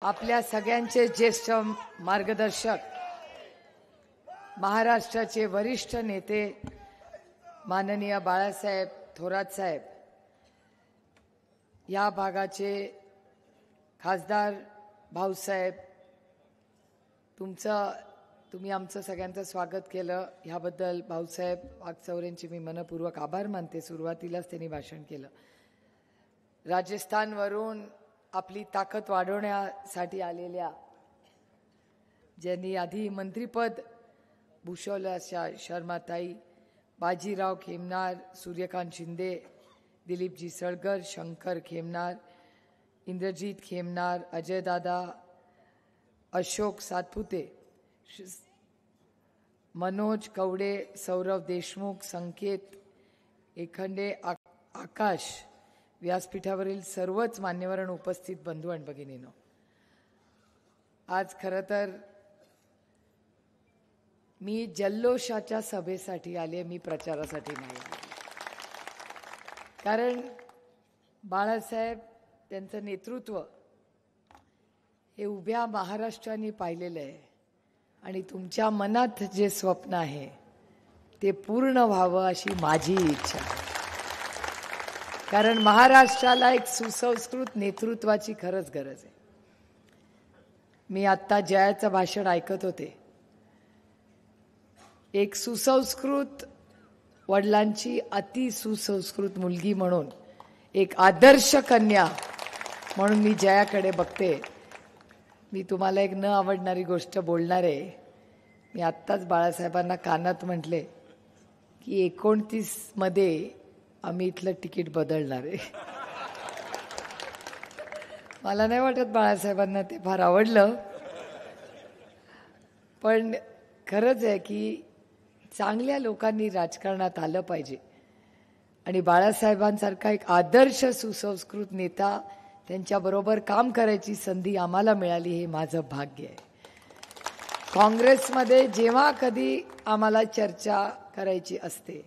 आपल्या सगळ्यांचे ज्येष्ठ मार्गदर्शक, महाराष्ट्राचे वरिष्ठ नेते माननीय बाळासाहेब थोरात साहेब, या भागाचे खासदार भाऊसाहेब, तुम्ही आमचं सगळ्यांचं स्वागत केलं, ह्याबद्दल भाऊसाहेब वागचौरेंचे मी मनपूर्वक आभार मानते. सुरुवातीलाच त्यांनी भाषण केलं. राजस्थानवरून आपली ताकद वाढवण्यासाठी आलेल्या, ज्यांनी आधी मंत्रिपद भूषवलं अशा शर्माताई, बाजीराव खेमनार, सूर्यकांत शिंदे, दिलीपजी सळगर, शंकर खेमनार, इंद्रजीत खेमनार, अजयदादा, अशोक सातपुते, मनोज कवडे, सौरभ देशमुख, संकेत एखंडे, आकाश, व्यासपीठावरील सर्वच मान्यवर उपस्थित बंधू आणि भगिनींनो, आज खरं तर मी जल्लोषाच्या सभेसाठी आले, मी प्रचारासाठी नाही आले. कारण बाळासाहेब त्यांचं नेतृत्व हे उभ्या महाराष्ट्राने पाहिलेलं आहे आणि तुमच्या मनात जे स्वप्न आहे ते पूर्ण व्हावं अशी माझी इच्छा आहे. कारण महाराष्ट्राला एक सुसंस्कृत नेतृत्वाची खरंच गरज आहे. मी आत्ता जयाचं भाषण ऐकत होते. एक सुसंस्कृत वडिलांची अति सुसंस्कृत मुलगी म्हणून, एक आदर्श कन्या म्हणून मी जयाकडे बघते. मी तुम्हाला एक न आवडणारी गोष्ट बोलणार आहे. मी आत्ताच बाळासाहेबांना कानात म्हटले की 29 मध्ये आम्ही इथलं तिकीट बदलणार आहे. मला नाही वाटत बाळासाहेबांना ते फार आवडलं, पण खरंच आहे की चांगल्या लोकांनी राजकारणात आलं पाहिजे आणि बाळासाहेबांसारखा एक आदर्श सुसंस्कृत नेता, त्यांच्याबरोबर काम करायची संधी आम्हाला मिळाली, हे माझं भाग्य आहे. काँग्रेसमध्ये जेव्हा कधी आम्हाला चर्चा करायची असते,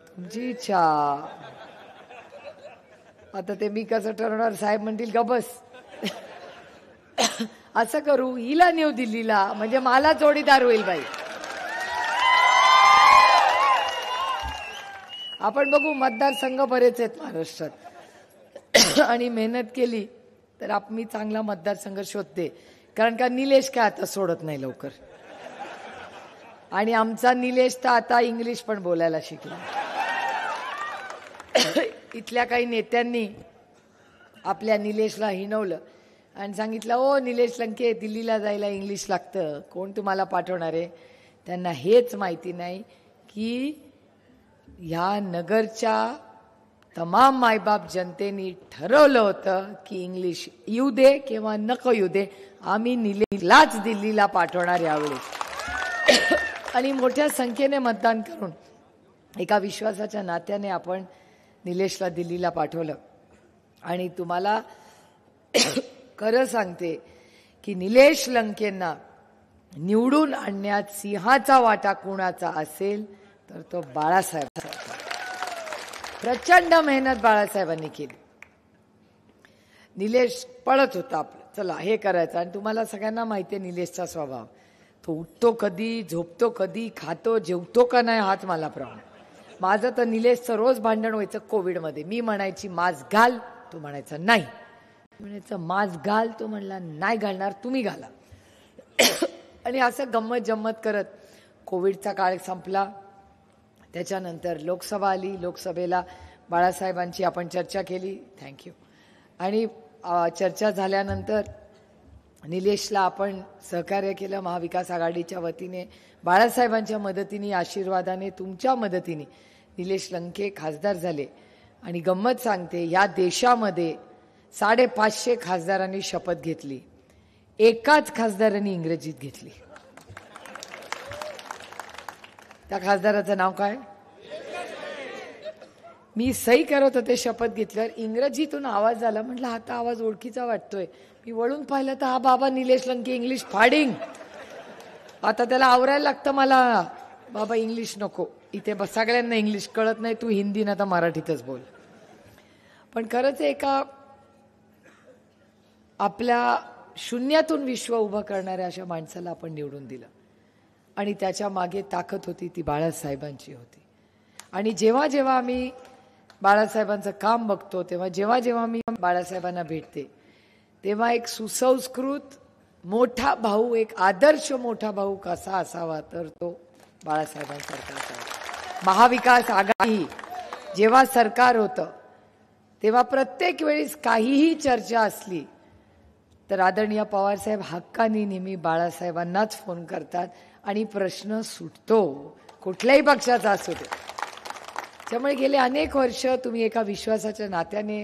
तुमची इच्छा, आता ते मी कसं ठरवणार, साहेब म्हणतील का बस. असं करू, हिला नेऊ दिल्लीला, म्हणजे मला जोडीदार होईल बाई. आपण बघू, मतदारसंघ बरेच आहेत महाराष्ट्रात आणि मेहनत केली तर मी चांगला मतदारसंघ शोधते. कारण का निलेश काय आता सोडत नाही लवकर, आणि आमचा निलेश तर आता इंग्लिश पण बोलायला शिकला. इथल्या काही नेत्यांनी आपल्या निलेशला हिणवलं आणि सांगितलं, ओ निलेश लंके, दिल्लीला जायला इंग्लिश लागतं, कोण तुम्हाला पाठवणार आहे. त्यांना हेच माहिती नाही की ह्या नगरच्या तमाम मायबाप जनतेने ठरवलं होतं की इंग्लिश येऊ दे किंवा नको येऊ दे, आम्ही निलेशलाच दिल्लीला पाठवणार यावेळी. आणि मोठ्या संख्येने मतदान करून एका विश्वासाच्या नात्याने आपण निलेशला दिल्लीला पाठवलं. आणि तुम्हाला खरं सांगते की निलेश लंकेंना निवडून आणण्यात सिंहाचा वाटा कुणाचा असेल तर तो बाळासाहेब. प्रचंड मेहनत बाळासाहेबांनी केली. निलेश पळत होता आपलं, चला हे करायचं. आणि तुम्हाला सगळ्यांना माहिती आहे निलेशचा स्वभाव, तो उठतो कधी, झोपतो कधी, खातो जेवतो का नाही हाच मला प्रश्न. माझं तर निलेशचं रोज भांडण व्हायचं कोविडमध्ये. मी म्हणायची मास्क घाल, तो म्हणायचा नाही, म्हणायचं मास्क घाल, तो म्हणला नाही घालणार, तुम्ही घाला. आणि असं गंमत जम्मत करत कोविडचा काळ संपला. त्याच्यानंतर लोकसभा आली. लोकसभेला बाळासाहेबांची आपण चर्चा केली, थँक्यू. आणि चर्चा झाल्यानंतर निलेशला आपण सहकार्य केलं महाविकास आघाडीच्या वतीने. बाळासाहेबांच्या मदतीने, आशीर्वादाने, तुमच्या मदतीने निलेश लंके खासदार झाले. आणि गंमत सांगते, या देशामध्ये 550 खासदारांनी शपथ घेतली, एकाच खासदारांनी इंग्रजीत घेतली. त्या खासदाराचं नाव काय? मी सही करत होते शपथ घेतल्यावर इंग्रजीतून आवाज आला. म्हटलं आता आवाज ओळखीचा वाटतोय. मी वळून पाहिलं तर हा बाबा निलेश लंके इंग्लिश फाडिंग. आता त्याला आवरायला लागतं मला, बाबा इंग्लिश नको, इथे सगळ्यांना इंग्लिश कळत नाही, तू हिंदी ना तर मराठीतच बोल. पण खरंच एका आपल्या शून्यातून विश्व उभं करणाऱ्या अशा माणसाला आपण निवडून दिलं आणि त्याच्या मागे ताकद होती ती बाळासाहेबांची होती. आणि जेव्हा जेव्हा आम्ही बाळासाहेबांचं काम बघतो तेव्हा जेव्हा जेव्हा मी बाळासाहेबांना भेटते तेव्हा एक सुसंस्कृत मोठा भाऊ, एक आदर्श मोठा भाऊ कसा असावा तर तो बाळासाहेबांसारखा असावा. महाविकास आघाडी जेव्हा सरकार होतं तेव्हा प्रत्येक वेळेस काहीही चर्चा असली तर आदरणीय पवारसाहेब हक्कानी नेहमी बाळासाहेबांनाच फोन करतात आणि प्रश्न सुटतो, कुठल्याही पक्षाचा असू दे. त्यामुळे गेले अनेक वर्ष तुम्ही एका विश्वासाच्या नात्याने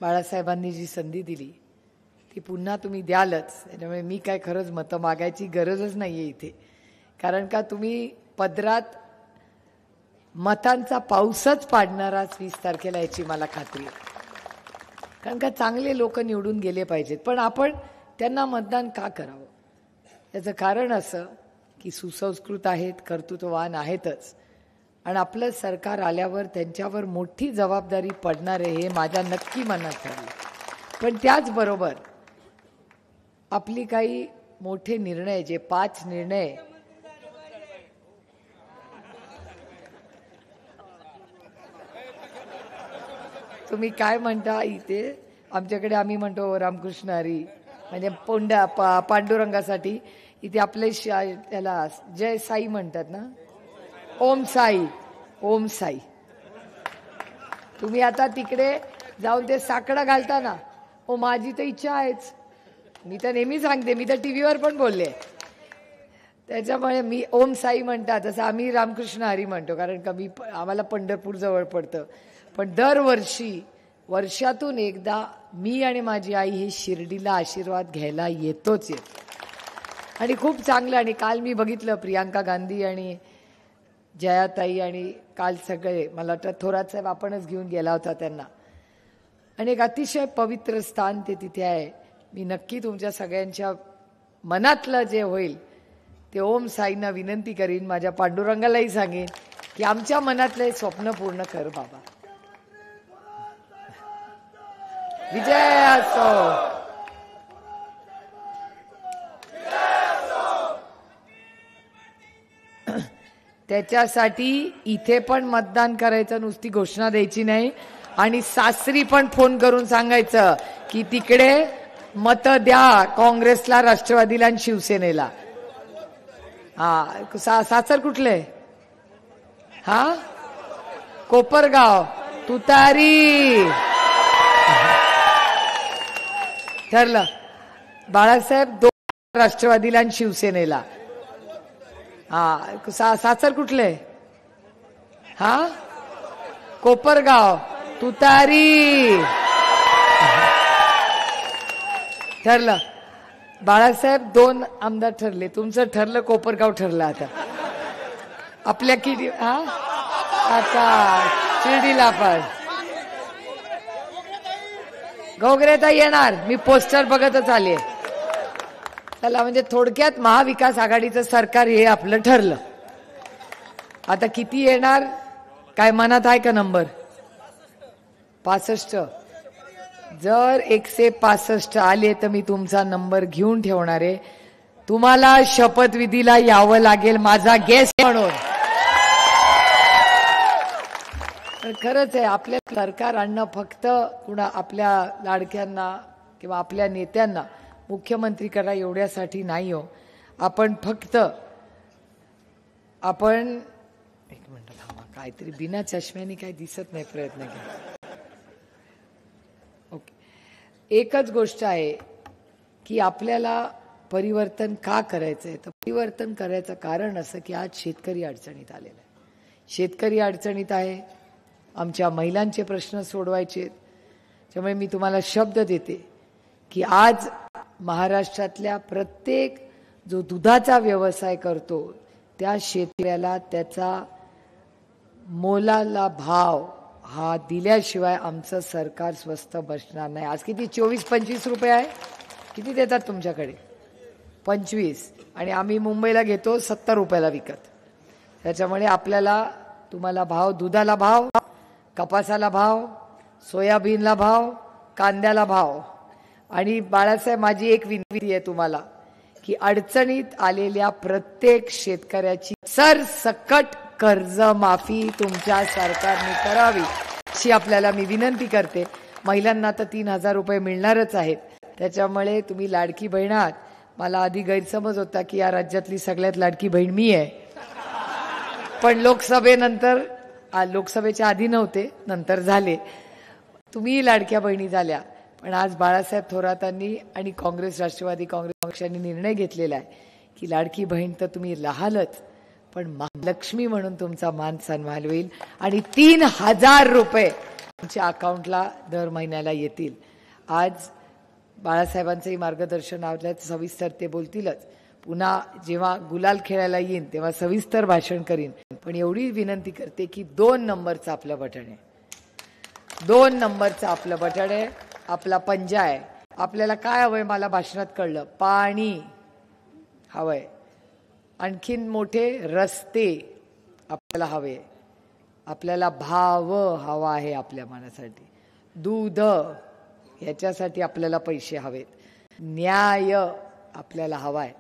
बाळासाहेबांनी जी संधी दिली ती पुन्हा तुम्ही द्यालच. त्यामुळे मी काय खरंच मतं मागायची गरजच नाहीये इथे, कारण का तुम्ही पदरात मतांचा पाऊसच पाडणाराच 20 तारखेला याची मला खात्री आहे. कारण का चांगले लोक निवडून गेले पाहिजेत, पण आपण त्यांना मतदान का करावं याचं कारण असं की सुसंस्कृत आहेत, कर्तृत्ववान आहेतच आणि आपलं सरकार आल्यावर त्यांच्यावर मोठी जबाबदारी पडणार आहे हे माझ्या नक्की मनात ठरलं. पण त्याचबरोबर आपली काही मोठे निर्णय, जे 5 निर्णय तुम्ही काय म्हणता इथे आमच्याकडे आम्ही म्हणतो रामकृष्ण हरी म्हणजे पांडुरंगासाठी, इथे आपले त्याला जय साई म्हणतात ना, ओम साई, ओम साई. तुम्ही आता तिकडे जाऊन ते साकडं घालता ना, ओ माझी तर इच्छा आहेच, मी तर नेहमी सांगते, मी तर टीव्हीवर पण बोलले. त्याच्यामुळे मी ओम साई म्हणतात तसं आम्ही रामकृष्ण हरी म्हणतो, कारण का आम्हाला पंढरपूर जवळ पडतं. पण दरवर्षी वर्षातून एकदा मी आणि माझी आई ही शिर्डीला आशीर्वाद घ्यायला येतोच येतो आणि खूप चांगलं. आणि काल मी बघितलं प्रियांका गांधी आणि जयाताई आणि काल सगळे, मला वाटतं थोरात साहेब आपणच घेऊन गेला होता त्यांना, आणि एक अतिशय पवित्र स्थान ते तिथे आहे. मी नक्की तुमच्या सगळ्यांच्या मनातलं जे होईल ते ओम साईंना विनंती करीन, माझ्या पांडुरंगालाही सांगेन की आमच्या मनातले स्वप्न पूर्ण कर बाबा. विजय असो. त्याच्यासाठी इथे पण मतदान करायचं, नुसती घोषणा द्यायची नाही, आणि सासरी पण फोन करून सांगायचं की तिकडे मत द्या काँग्रेसला, राष्ट्रवादीला आणि शिवसेनेला. हा सासर कुठले? हा कोपरगाव, तुतारी. ठरलं. बाळासाहेब 2 राष्ट्रवादीला आणि शिवसेनेला. हा सासर कुठले? हा कोपरगाव, तुतारी. ठरलं. बाळासाहेब 2 आमदार ठरले, तुमचं ठरलं कोपरगाव ठरलं. आता आपल्या किती आता शिर्डीला पण घोगरेताई येणार, मी पोस्टर बघतच आले. चला, म्हणजे थोडक्यात महाविकास आघाडीचं सरकार हे आपलं ठरलं. आता किती येणार काय मनात आहे का नंबर? 65. जर 165 आले तर मी तुमचा नंबर घेऊन ठेवणार आहे. तुम्हाला शपथविधीला यावं लागेल माझा गेस्ट म्हणून. खरंच आहे, आपल्या सरकार आणणं फक्त कुणा आपल्या लाडक्यांना किंवा आपल्या नेत्यांना मुख्यमंत्री करा एवढ्यासाठी नाही हो. आपण फक्त एक मिनिट थांबा, काहीतरी बिना चष्म्याने काही दिसत नाही, प्रयत्न केला. ओके, एकच गोष्ट आहे की आपल्याला परिवर्तन का करायचंय, तर परिवर्तन करायचं कारण असं की आज शेतकरी अडचणीत आलेला आहे. शेतकरी अडचणीत आहे, आमच्या महिलांचे प्रश्न सोडवायचे. त्यामुळे मी तुम्हाला शब्द देते की आज महाराष्ट्रातल्या प्रत्येक जो दुधाचा व्यवसाय करतो त्या शेतकऱ्याला त्याचा मोलाला भाव हा दिल्याशिवाय आमचं सरकार स्वस्त बसणार नाही. आज किती 24-25 रुपये आहे, किती देतात तुमच्याकडे? 25, आणि आम्ही मुंबईला घेतो 70 रुपयाला विकत. त्याच्यामुळे आपल्याला तुम्हाला भाव, दुधाला भाव, कपासाला भाव, सोयाबीनला भाव, कांद्याला भाव, आणि बाळासाहेब, माझी एक विनंती आहे तुम्हाला की अडचणीत आलेल्या प्रत्येक शेतकऱ्याची सरसकट कर्जमाफी तुमच्या सरकारने करावी अशी आपल्याला मी विनंती करते. महिलांना तर 3,000 रुपये मिळणारच आहेत. त्याच्यामुळे तुम्ही लाडकी बहीण आहात. मला आधी गैरसमज होता की या राज्यातली सगळ्यात लाडकी बहीण मी आहे, पण लोकसभेनंतर, लोकसभेच्या आधी नव्हते, नंतर झाले. तुम्ही लाडक्या बहिणी झाल्या. पण आज बाळासाहेब थोरातांनी आणि काँग्रेस, राष्ट्रवादी काँग्रेस पक्षांनी निर्णय घेतलेला आहे की लाडकी बहीण तर तुम्ही राहालच, पण महालक्ष्मी म्हणून तुमचा मान सन्मान होईल आणि 3,000 रुपये तुमच्या अकाउंटला दर महिन्याला येतील. आज बाळासाहेबांचंही मार्गदर्शन आवडल्याचं सविस्तर ते बोलतीलच. पुन्हा जेव्हा गुलाल खेळायला येईन तेव्हा सविस्तर भाषण करीन. पण एवढी विनंती करते की 2 नंबरचं आपलं बटन आहे, 2 नंबरचं आपलं बटन आहे, आपला पंजा आहे. आपल्याला काय हवंय मला भाषणात कळलं, पाणी हवंय, आणखीन मोठे रस्ते आपल्याला हवे, आपल्याला भाव हवा आहे आपल्या मनासाठी, दूध याच्यासाठी आपल्याला पैसे हवेत, न्याय आपल्याला हवाय.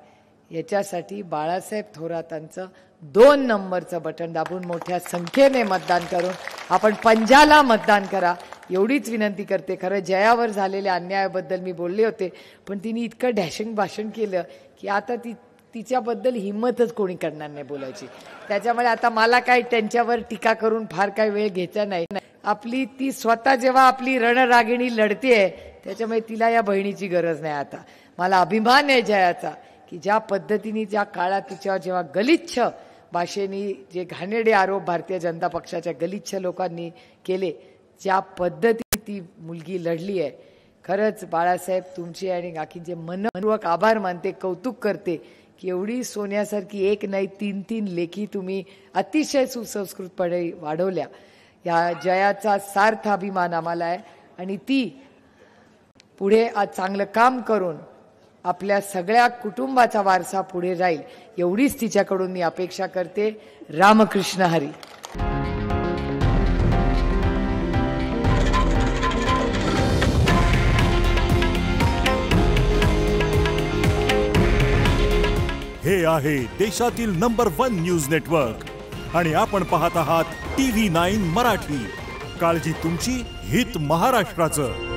याच्यासाठी बाळासाहेब थोरातांचं 2 नंबरचं बटन दाबून मोठ्या संख्येने मतदान करून आपण पंजाला मतदान करा एवढीच विनंती करते. खरं जयावर झालेल्या अन्यायाबद्दल मी बोलले होते, पण तिने इतकं डॅशिंग भाषण केलं की आता तिच्याबद्दल हिंमतच कोणी करणार नाही बोलायची. त्याच्यामुळे आता मला काही त्यांच्यावर टीका करून फार काही वेळ घ्यायचा नाही. आपली ती स्वतः जेव्हा आपली रणरागिणी लढतेय त्याच्यामुळे तिला या बहिणीची गरज नाही. आता मला अभिमान आहे जयाचा की ज्या पद्धतीने ज्या काळात तिच्यावर जेव्हा गलिच्छ भाषेनी जे घाणेरडे आरोप भारतीय जनता पक्षाच्या गलिच्छ लोकांनी केले, ज्या पद्धतीने ती मुलगी लढली आहे, खरंच बाळासाहेब तुमचे आणि बाकीचे मनपूर्वक आभार मानते, कौतुक करते की एवढी सोन्यासारखी एक नाही 3-3 लेखी तुम्ही अतिशय सुसंस्कृतपणे वाढवल्या. या जयाचा सार्थ अभिमान आम्हाला आहे आणि ती पुढे आज चांगलं काम करून आपल्या सगळ्या कुटुंबाचा वारसा पुढे जाईल एवढीच तिच्याकडून मी अपेक्षा करते. रामकृष्ण हरी. हे आहे देशातील नंबर 1 न्यूज नेटवर्क आणि आपण पाहत आहात TV9 मराठी. काळजी तुमची, हित महाराष्ट्राचं.